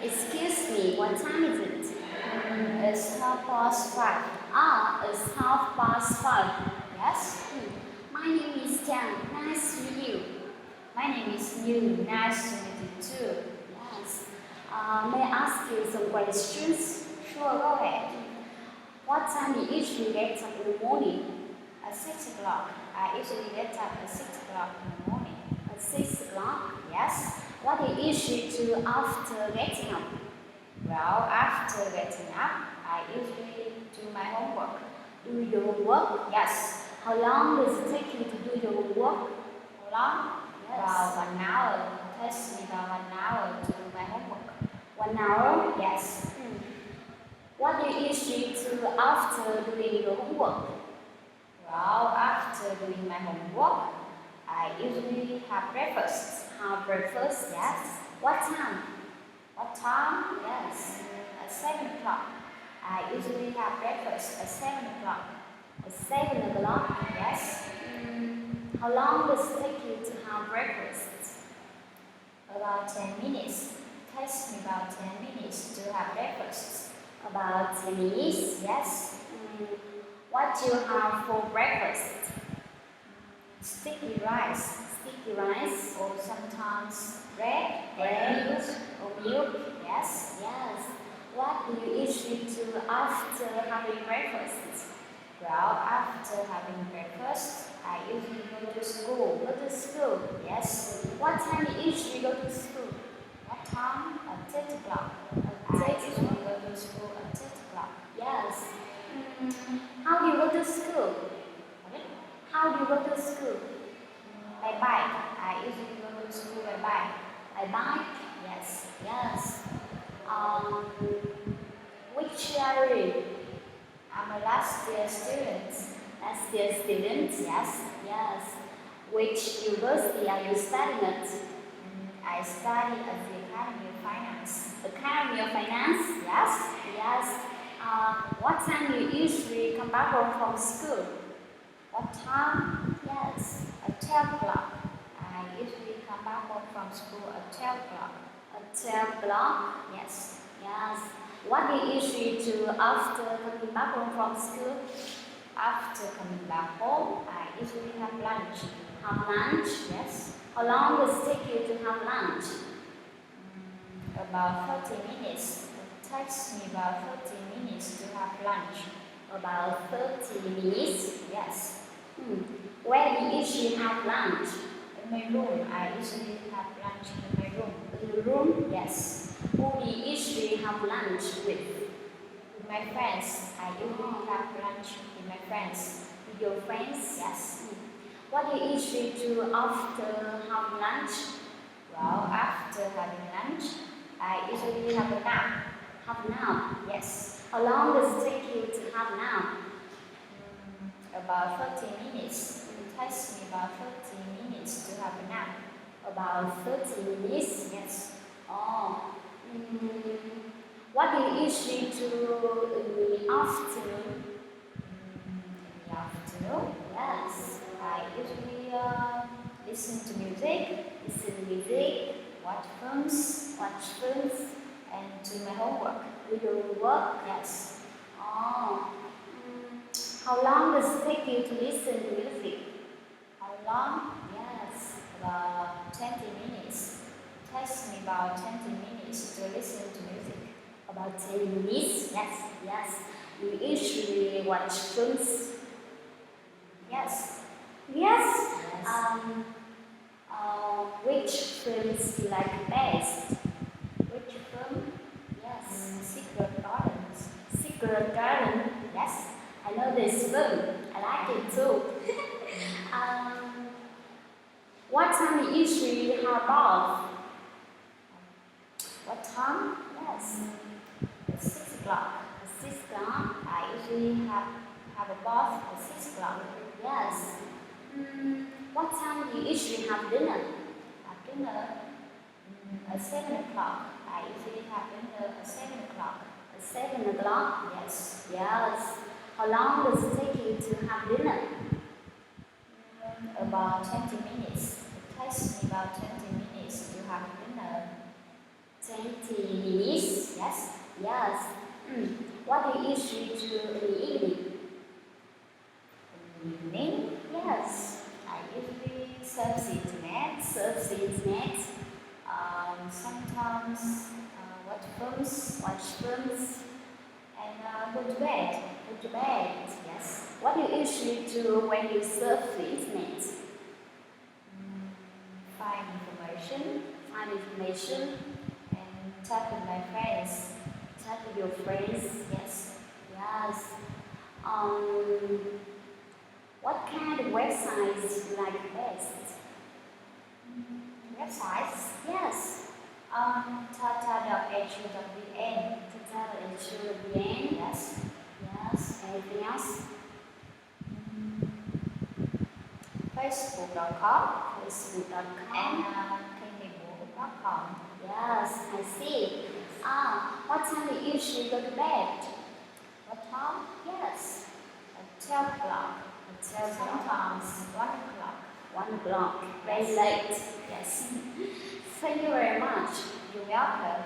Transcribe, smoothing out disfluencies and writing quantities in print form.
Excuse me, what time is it? It's 5:30. It's 5:30. Yes. My name is Trang. Nice to meet you. My name is Nguyễn. Nice to meet you too. Yes. May I ask you some questions? Sure, go ahead. What time do you usually get up in the morning? At 6 o'clock. I usually get up at 6 o'clock in the morning. At 6 o'clock? Yes. What do you usually do after getting up? Well, after getting up, I usually do my homework. Do your homework? Yes. How long does it take you to do your homework? How long? Yes. About 1 hour. It takes me about 1 hour to do my homework. 1 hour? Yes. What do you usually do after doing your homework? Well, after doing my homework, I usually have breakfast. Have breakfast? Yes. What time? What time? Yes. At 7 o'clock. I usually have breakfast at 7 o'clock. At 7 o'clock? Yes. How long does it take you to have breakfast? About 10 minutes. It takes me about 10 minutes to have breakfast. About 10 minutes? Yes. What do you have for breakfast? Sticky rice. Sticky rice? Or sometimes bread Bread? milk. Or milk? Yes. Yes. What do you usually do after having breakfast? Well, after having breakfast, I usually go to school. Go to school? Yes. What time do you usually go to school? What time? At 10 o'clock. At I 10 usually go to school at 10 o'clock. Yes. How do you go to school? Pardon? How do you go to school? By bike. I usually go to school by bike. By bike? Yes. Yes. Which year are you? I'm a last year student. Last year student? Yes. Yes. Which university are you studying at? I study at the Academy of Finance. Academy of Finance? Yes. Yes. What time do you usually come back home from school? What time? Yes. At 12 o'clock. I usually come back home from school at 12 o'clock. At 12 o'clock? Yes. Yes. What do you usually do after coming back home from school? After coming back home, I usually have lunch. Have lunch? Yes. How long does it take you to have lunch? About 30 minutes. It takes me about 30 minutes to have lunch. About 30 minutes? Yes. Where do you usually have lunch? In my room. I usually have lunch in my room. In your room? Yes. Who do you usually have lunch with? With my friends. I usually have lunch with my friends. With your friends? Yes. What do you usually do after having lunch? Well, after having lunch, I usually have a nap. Have a nap? Yes. How long does it take you to have a nap? About 30 minutes. It takes me about 30 minutes to have a nap. About 30 minutes? Yes. Oh. What do you usually do in the afternoon? In the afternoon? Yes. I usually listen to music. Listen to music. Watch films. Watch films. And do my homework. Do your work? Yes. Oh. How long does it take you to listen to music? How long? Yes. About 20 minutes. It takes me about 20 minutes to listen to music. About 10 minutes? Yes. Yes. You usually watch films? Yes. Yes. Yes. Which films do you like best? Which film? Yes. Secret Gardens. Secret Garden? Yes. I know this film. I like it too. What time do you usually have off? What time? Yes. It's 6 o'clock. At 6 o'clock? I usually have a bath at 6 o'clock. Yes. What time do you usually have dinner? Have dinner at 7 o'clock. I usually have dinner at 7 o'clock. At 7 o'clock? Yes. Yes. How long does it take you to have dinner? About 20 minutes. It takes me about 20 minutes to have dinner. 20 minutes? Yes. Yes. What do you usually do in the evening? In the evening, Yes. I usually surf the internet. Surf the internet. Sometimes watch films Watch films. and go to bed. Go to bed. Yes. What do you usually do when you surf the internet? Find information Find information. and chat with my friends. Chat with your friends. Yes. Yes. What kind of websites do you like best? Websites. Yes. tata.edu.vn. BTVN. Yes. Yes. Anything else? Facebook.com Facebook.com. and kênh14.com. Yes, I see. What time do you usually go to bed? What time? Yes. At 12 o'clock. At 12 o'clock. Sometimes 1 o'clock. 1 o'clock. Very Yes. late. Yes. Thank you very much. You're welcome.